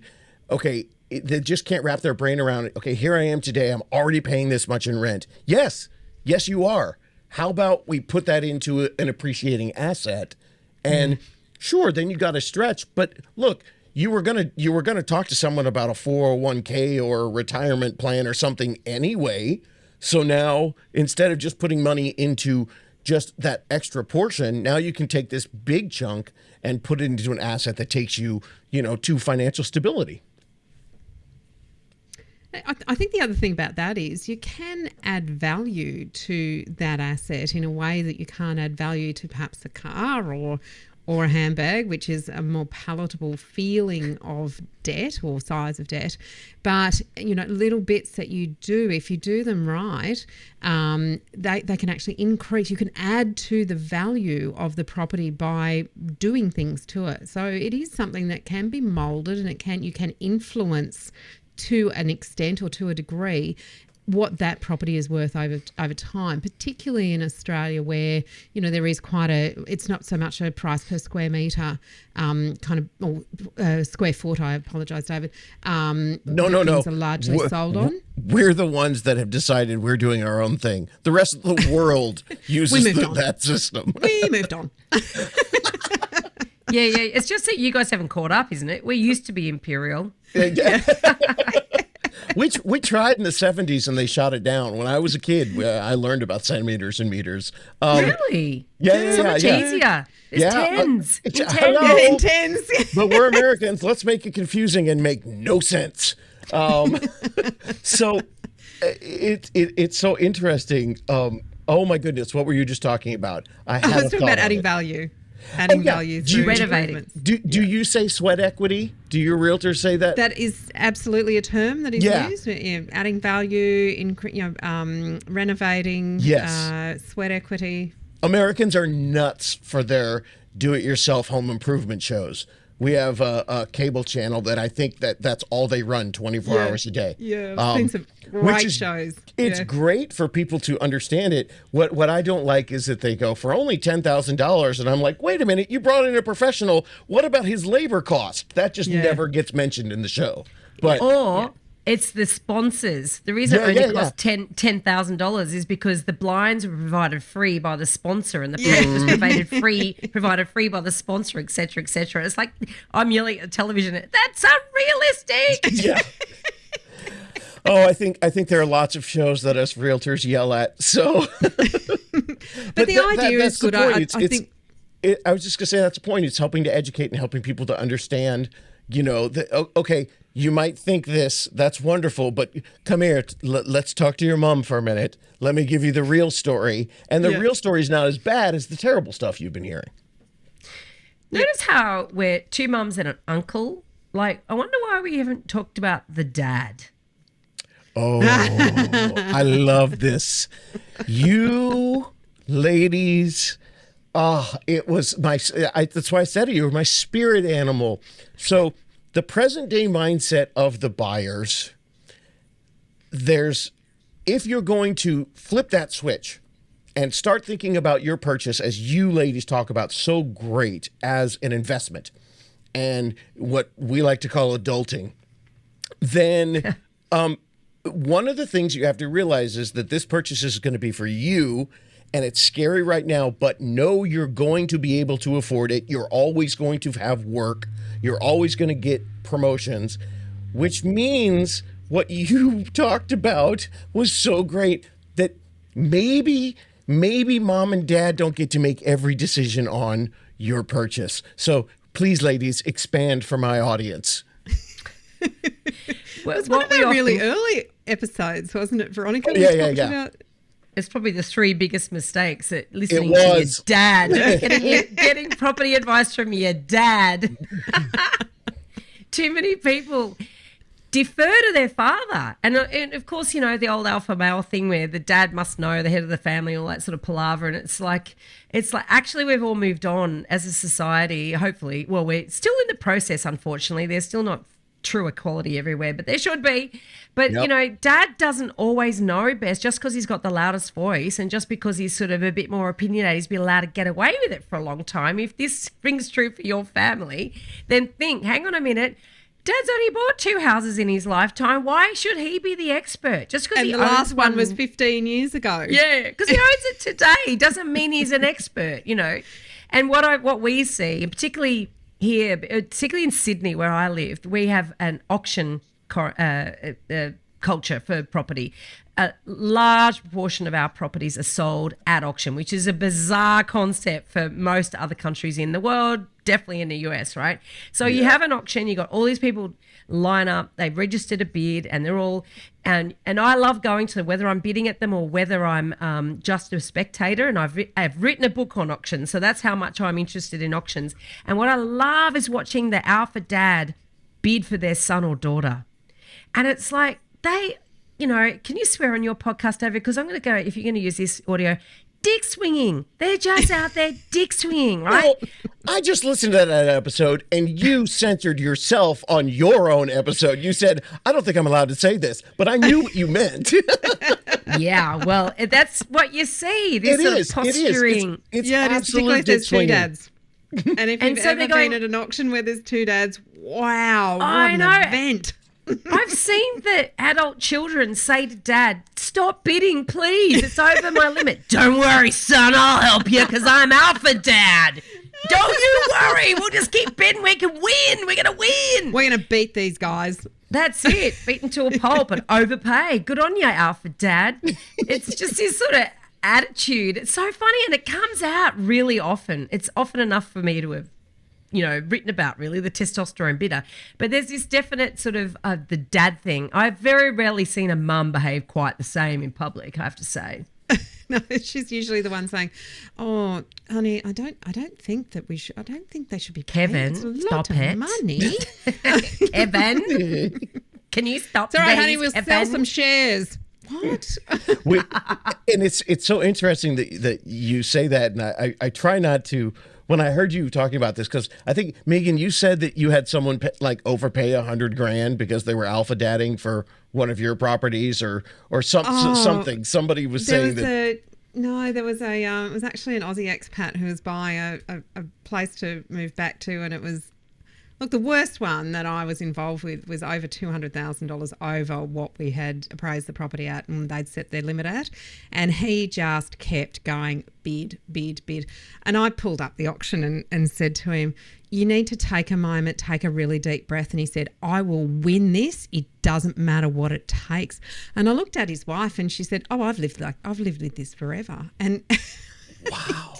okay, they just can't wrap their brain around it. Okay, here I am today. I'm already paying this much in rent. Yes, you are. How about we put that into an appreciating asset? And sure, then you got to stretch. But look, you were gonna talk to someone about a 401k or a retirement plan or something anyway. So now, instead of just putting money into just that extra portion, now you can take this big chunk and put it into an asset that takes you, to financial stability. I think the other thing about that is you can add value to that asset in a way that you can't add value to perhaps a car or a handbag, which is a more palatable feeling of debt or size of debt. But, little bits that you do, if you do them right, they can actually increase. You can add to the value of the property by doing things to it. So it is something that can be moulded, and you can influence to an extent or to a degree what that property is worth over time, particularly in Australia, where there is it's not so much a price per square metre, square foot. I apologise, David. No. Things are largely sold on. We're the ones that have decided we're doing our own thing. The rest of the world uses that system. We moved on. Yeah. It's just that you guys haven't caught up, isn't it? We used to be imperial. We tried in the 70s and they shot it down. When I was a kid, I learned about centimeters and meters. Really? Yeah. So much easier. It's tens. In tens. But we're Americans. Let's make it confusing and make no sense. So it's so interesting. Oh my goodness, what were you just talking about? I was talking about adding value. Value through renovating. Do you say sweat equity? Do your realtors say that? That is absolutely a term that is used. Adding value, renovating, sweat equity. Americans are nuts for their do-it-yourself home improvement shows. We have a cable channel that I think that's all they run 24 hours a day. Yeah, I've seen some great shows. It's great for people to understand it. What I don't like is that they go, for only $10,000, and I'm like, wait a minute, you brought in a professional. What about his labor cost? That just never gets mentioned in the show. But it's the sponsors. The reason it only costs $10,000 is because the blinds were provided free by the sponsor, and the paint was provided free by the sponsor, etc., etc. It's like I'm yelling at the television. That's unrealistic. Yeah. Oh, I think there are lots of shows that us realtors yell at. So, but the idea is good. I think. I was just gonna say that's the point. It's helping to educate and helping people to understand. Okay. You might think this, that's wonderful, but come here, let's talk to your mom for a minute. Let me give you the real story. And the real story is not as bad as the terrible stuff you've been hearing. Notice how we're two mums and an uncle. Like, I wonder why we haven't talked about the dad. Oh, I love this. You ladies, it was that's why I said to you, were my spirit animal. So, the present day mindset of the buyers, if you're going to flip that switch and start thinking about your purchase, as you ladies talk about so great, as an investment and what we like to call adulting, then one of the things you have to realize is that this purchase is going to be for you. And it's scary right now, but know you're going to be able to afford it. You're always going to have work. You're always going to get promotions, which means what you talked about was so great that maybe mom and dad don't get to make every decision on your purchase. So please, ladies, expand for my audience. It was one of our really early episodes, wasn't it, Veronica? Yeah. It's probably the three biggest mistakes at listening to your dad. Getting property advice from your dad. Too many people defer to their father. And of course, the old alpha male thing where the dad must know, the head of the family, all that sort of palaver. And it's like actually we've all moved on as a society, hopefully. Well, we're still in the process, unfortunately. There's still not true equality everywhere, but there should be. But, dad doesn't always know best just because he's got the loudest voice and just because he's sort of a bit more opinionated, he's been allowed to get away with it for a long time. If this rings true for your family, then think, hang on a minute, Dad's only bought 2 houses in his lifetime. Why should he be the expert? Just because he owns the last one was 15 years ago. Yeah, because he owns it today doesn't mean he's an expert, And what we see, and particularly here, particularly in Sydney where I lived, we have an auction culture for property. a large proportion of our properties are sold at auction, which is a bizarre concept for most other countries in the world, definitely in the US, right? So you have an auction, you got all these people line up, they've registered a bid, and they're all, and I love going to whether I'm bidding at them or whether I'm just a spectator, and I've written a book on auctions, so that's how much I'm interested in auctions. And what I love is watching the alpha dad bid for their son or daughter. And it's like they, you know, can you swear on your podcast, David? Because I'm going to go, if you're going to use this audio, dick swinging. They're just out there dick swinging, right? Well, I just listened to that episode and you censored yourself on your own episode. You said, I don't think I'm allowed to say this, but I knew what you meant. Yeah, well, that's what you see. This sort of posturing. It's yeah, it is, particularly if there's two swinging. dads. And if you've ever been at an auction where there's two dads, wow, what an event. I've seen the adult children say to dad, stop bidding, please. It's over my limit. Don't worry, son, I'll help you because I'm alpha dad. Don't you worry. We'll just keep bidding. We can win. We're going to win. We're going to beat these guys. That's it. Beaten to a pulp and overpay. Good on you, alpha dad. It's just this sort of attitude. It's so funny, and it comes out really often. It's often enough for me to have, you know, written about, really, the testosterone bidder. But there's this definite sort of the dad thing. I've very rarely seen a mum behave quite the same in public, I have to say. No, she's usually the one saying, "Oh, honey, I don't think that we should. I don't think they should be paying. Kevin, It's a lot stop of it. money." Kevin, can you stop? It's all right, these, honey. We'll Kevin? sell some shares. What? And it's so interesting that you say that, and I try not to. When I heard you talking about this, because I think, Megan, you said that you had someone overpay $100,000 because they were alpha dadding for one of your properties or something. Somebody was saying that. There was it was actually an Aussie expat who was buying a place to move back to, and it was, look, the worst one that I was involved with was over $200,000 over what we had appraised the property at and they'd set their limit at. And he just kept going, bid, bid, bid. And I pulled up the auction and said to him, you need to take a moment, take a really deep breath. And he said, I will win this. It doesn't matter what it takes. And I looked at his wife and she said, oh, I've lived with this forever. And Wow.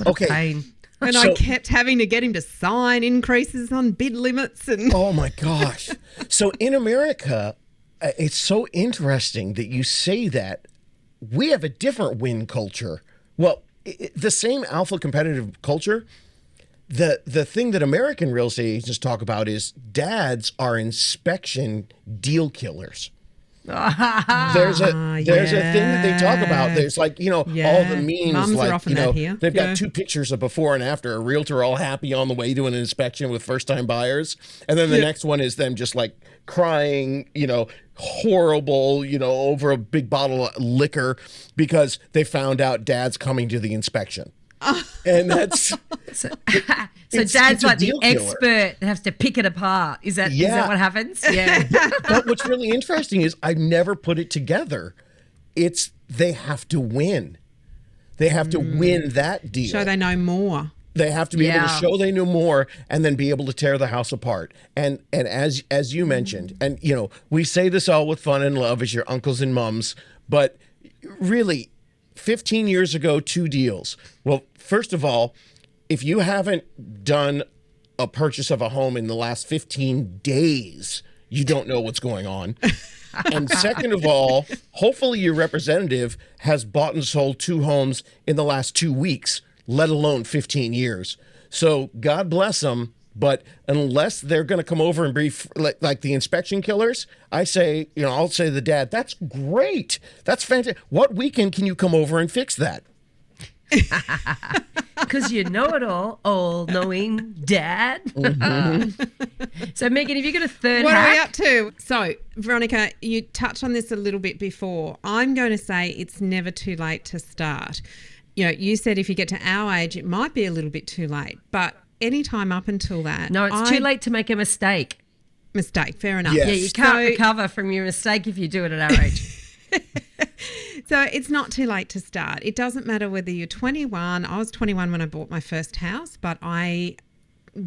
Okay. Okay. And I kept having to get him to sign increases on bid limits. And Oh my gosh. So in America, it's so interesting that you say that. We have a different win culture. Well, the same alpha competitive culture. The thing that American real estate agents talk about is dads are inspection deal killers. There's a thing that they talk about. There's all the memes, Mums are like, often that here. they've got two pictures of before and after, a realtor all happy on the way to an inspection with first time buyers. And then the next one is them just like crying, horrible, over a big bottle of liquor because they found out dad's coming to the inspection. And that's So it's dad's a like the deal killer. expert that has to pick it apart. Is that what happens? Yeah. But what's really interesting is I've never put it together. They have to win. They have to win that deal. so they know more. They have to be able to show they knew more and then be able to tear the house apart. And as you mentioned, and we say this all with fun and love as your uncles and mums, but really 15 years ago, 2 deals. Well, first of all, if you haven't done a purchase of a home in the last 15 days, you don't know what's going on. And second of all, hopefully your representative has bought and sold 2 homes in the last 2 weeks, let alone 15 years. So God bless them. But unless they're going to come over and be like the inspection killers, I say, I'll say to the dad, that's great. That's fantastic. What weekend can you come over and fix that? Because you know it all knowing dad. So, Megan, have you got a third What hack? are we up to? So, Veronica, you touched on this a little bit before. I'm going to say it's never too late to start. You said if you get to our age, it might be a little bit too late, but any time up until that. No, it's too late to make a mistake. Mistake, fair enough. Yes. Yeah, you can't recover from your mistake if you do it at our age. So it's not too late to start. It doesn't matter whether you're 21. I was 21 when I bought my first house, but I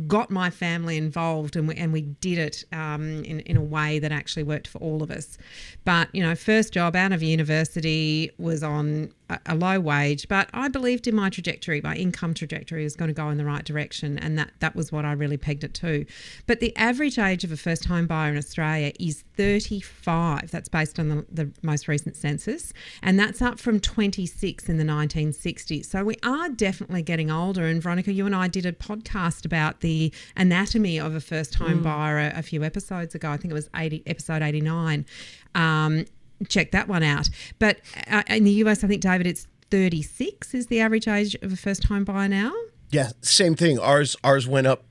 got my family involved, and we did it in a way that actually worked for all of us. But, first job out of university was on a low wage, but I believed in my trajectory. My income trajectory was going to go in the right direction, and that was what I really pegged it to. But the average age of a first home buyer in Australia is 35. That's based on the most recent census, and that's up from 26 in the 1960s. So we are definitely getting older. And Veronica, you and I did a podcast about the anatomy of a first home buyer a few episodes ago. I think it was episode 89. Check that one out. But in the US, I think, David, it's 36 is the average age of a first home buyer now. Yeah, same thing. Ours went up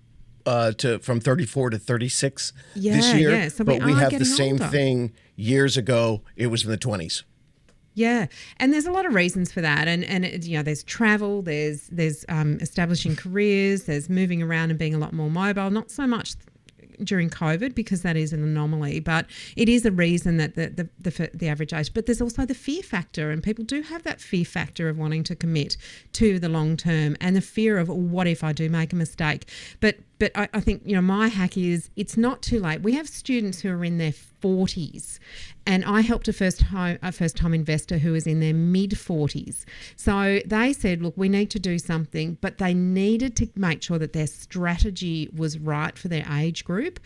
from 34 to 36 this year. Yeah. So but we have the getting same older. thing years ago. It was in the 20s. Yeah, and there's a lot of reasons for that, and there's travel, there's establishing careers, there's moving around and being a lot more mobile. Not so much during COVID, because that is an anomaly, but it is a reason that the average age. But there's also the fear factor, and people do have that fear factor of wanting to commit to the long term, and the fear of what if I do make a mistake. But I think my hack is it's not too late. We have students who are in their 40s, and I helped a first time investor who was in their mid 40s. So they said, look, we need to do something, but they needed to make sure that their strategy was right for their age group.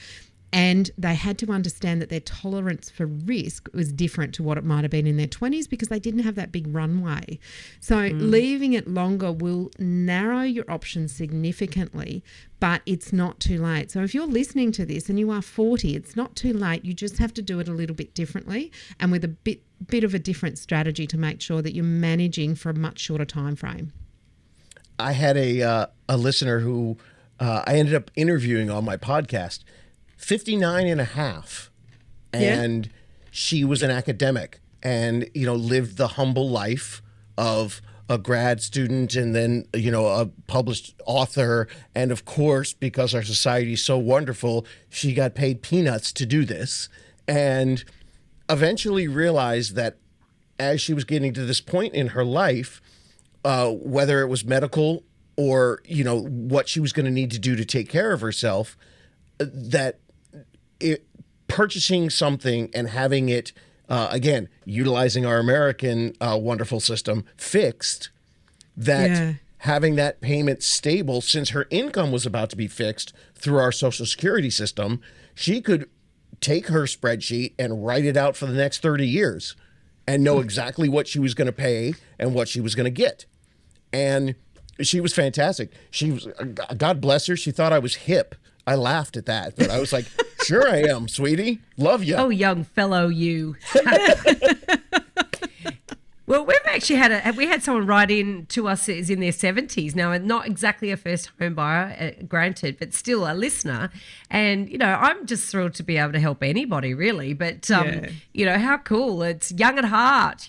And they had to understand that their tolerance for risk was different to what it might have been in their 20s, because they didn't have that big runway. So leaving it longer will narrow your options significantly, but it's not too late. So if you're listening to this and you are 40, it's not too late. You just have to do it a little bit differently and with a bit of a different strategy to make sure that you're managing for a much shorter time frame. I had a listener who I ended up interviewing on my podcast, 59 and a half. And she was an academic and, lived the humble life of a grad student and then, a published author. And of course, because our society is so wonderful, she got paid peanuts to do this, and eventually realized that as she was getting to this point in her life, whether it was medical or, what she was going to need to do to take care of herself, that purchasing something and having it, again, utilizing our American wonderful system, fixed, that having that payment stable, since her income was about to be fixed through our Social Security system, she could take her spreadsheet and write it out for the next 30 years and know exactly what she was going to pay and what she was going to get. And she was fantastic. She was, God bless her, she thought I was hip. I laughed at that, but I was like, sure I am, sweetie. Love you. Oh, young fellow, you. Well, we've actually had someone write in to us is in their 70s now, and not exactly a first home buyer, granted, but still a listener. And, I'm just thrilled to be able to help anybody, really. But, how cool. It's young at heart,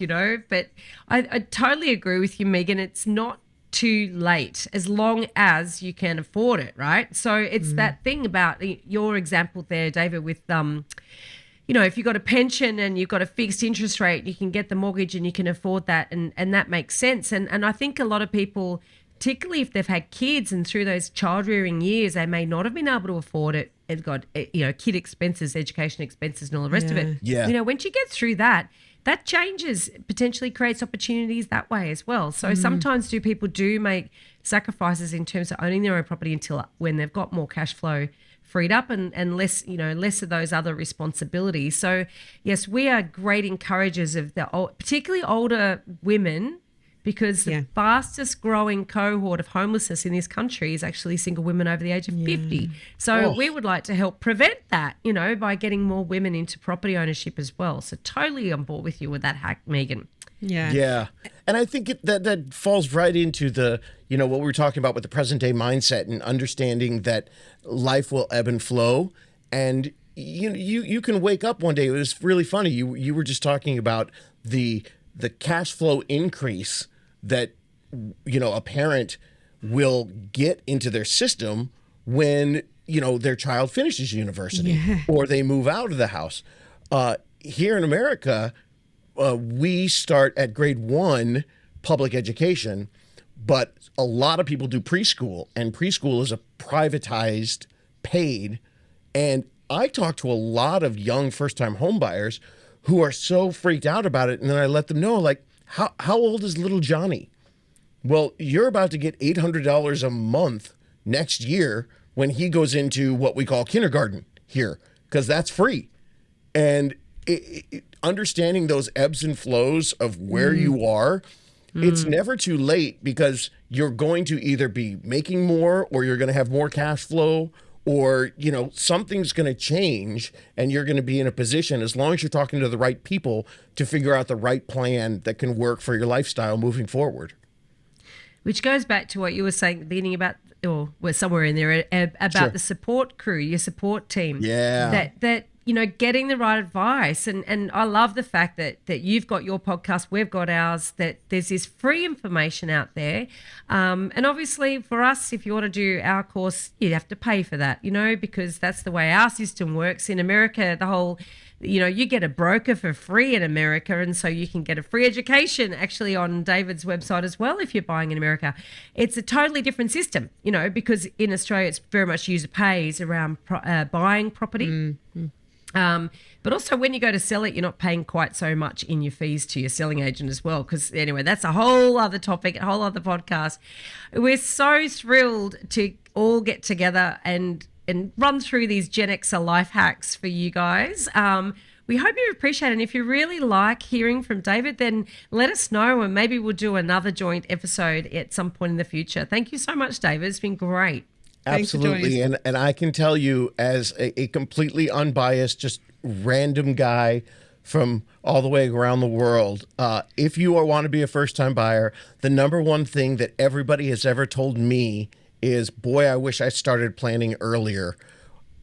But I totally agree with you, Megan. It's not too late as long as you can afford it, right? So it's that thing about your example there, David, with if you've got a pension and you've got a fixed interest rate, you can get the mortgage and you can afford that, and that makes sense. And I think a lot of people, particularly if they've had kids and through those child rearing years, they may not have been able to afford it. They've got kid expenses, education expenses, and all the rest of it. Yeah. Once you get through that changes, potentially creates opportunities that way as well. So sometimes people do make sacrifices in terms of owning their own property until when they've got more cash flow freed up and less, less of those other responsibilities. So yes, we are great encouragers of particularly older women, because the fastest growing cohort of homelessness in this country is actually single women over the age of 50. So we would like to help prevent that, by getting more women into property ownership as well. So totally on board with you with that hack, Megan. Yeah. And I think that falls right into the, what we were talking about with the present day mindset and understanding that life will ebb and flow. And you can wake up one day. It was really funny. You were just talking about the cash flow increase that, a parent will get into their system when, their child finishes university or they move out of the house. Here in America, we start at grade 1 public education, but a lot of people do preschool, and preschool is a privatized, paid. And I talk to a lot of young first-time homebuyers who are so freaked out about it. And then I let them know, like, how old is little Johnny? Well, you're about to get $800 a month next year when he goes into what we call kindergarten here, because that's free. And understanding those ebbs and flows of where you are, it's never too late, because you're going to either be making more, or you're going to have more cash flow, or, you know, something's going to change, and you're going to be in a position, as long as you're talking to the right people, to figure out the right plan that can work for your lifestyle moving forward. Which goes back to what you were saying at the beginning about, or we're somewhere in there, about the support crew, your support team. Yeah. That you know, getting the right advice. And I love the fact that you've got your podcast, we've got ours, that there's this free information out there. And obviously for us, if you want to do our course, you'd have to pay for that, you know, because that's the way our system works. In America, the whole, you know, you get a broker for free in America, and so you can get a free education actually on David's website as well if you're buying in America. It's a totally different system, you know, because in Australia it's very much user pays around buying property. But also when you go to sell it, you're not paying quite so much in your fees to your selling agent as well. Because anyway, that's a whole other topic, a whole other podcast. We're so thrilled to all get together and run through these Gen Xer life hacks for you guys. We hope you appreciate it. And if you really like hearing from David, then let us know, and maybe we'll do another joint episode at some point in the future. Thank you so much, David. It's been great. Absolutely. And I can tell you, as a completely unbiased, just random guy from all the way around the world, if you want to be a first-time buyer, the number one thing that everybody has ever told me is, boy, I wish I started planning earlier.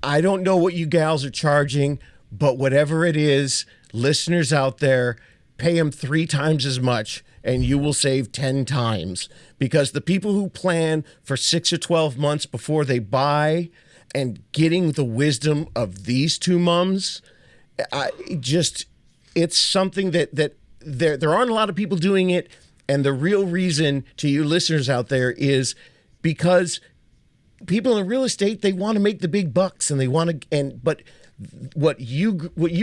I don't know what you gals are charging, but whatever it is, listeners out there, pay them 3 times as much, and you will save 10 times. Because the people who plan for 6 or 12 months before they buy, and getting the wisdom of these two mums, it's something that there aren't a lot of people doing it. And the real reason, to you listeners out there, is because people in real estate, they want to make the big bucks, and they want to, but what you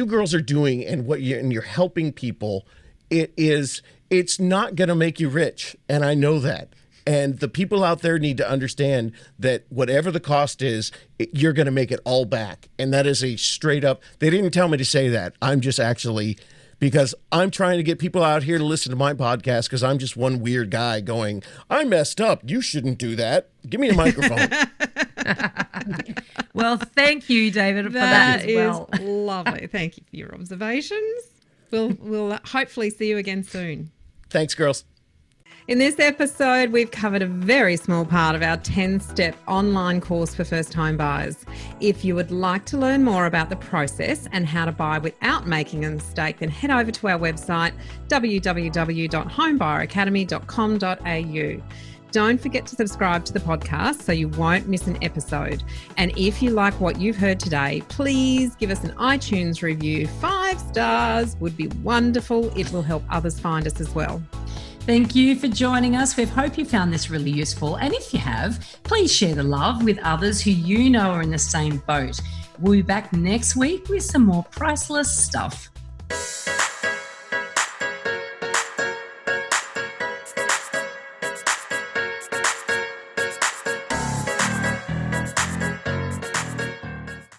girls are doing, and you're helping people, it's not going to make you rich. And I know that. And the people out there need to understand that whatever the cost is, you're going to make it all back. And that is a straight up, they didn't tell me to say that. I'm just actually, because I'm trying to get people out here to listen to my podcast, because I'm just one weird guy going, I messed up. You shouldn't do that. Give me a microphone. Well, thank you, David, for that as well. That is lovely. Thank you for your observations. We'll hopefully see you again soon. Thanks, girls. In this episode, we've covered a very small part of our 10-step online course for first-time buyers. If you would like to learn more about the process and how to buy without making a mistake, then head over to our website, www.homebuyeracademy.com.au. Don't forget to subscribe to the podcast so you won't miss an episode. And if you like what you've heard today, please give us an iTunes review. 5 stars would be wonderful. It will help others find us as well. Thank you for joining us. We hope you found this really useful. And if you have, please share the love with others who you know are in the same boat. We'll be back next week with some more priceless stuff.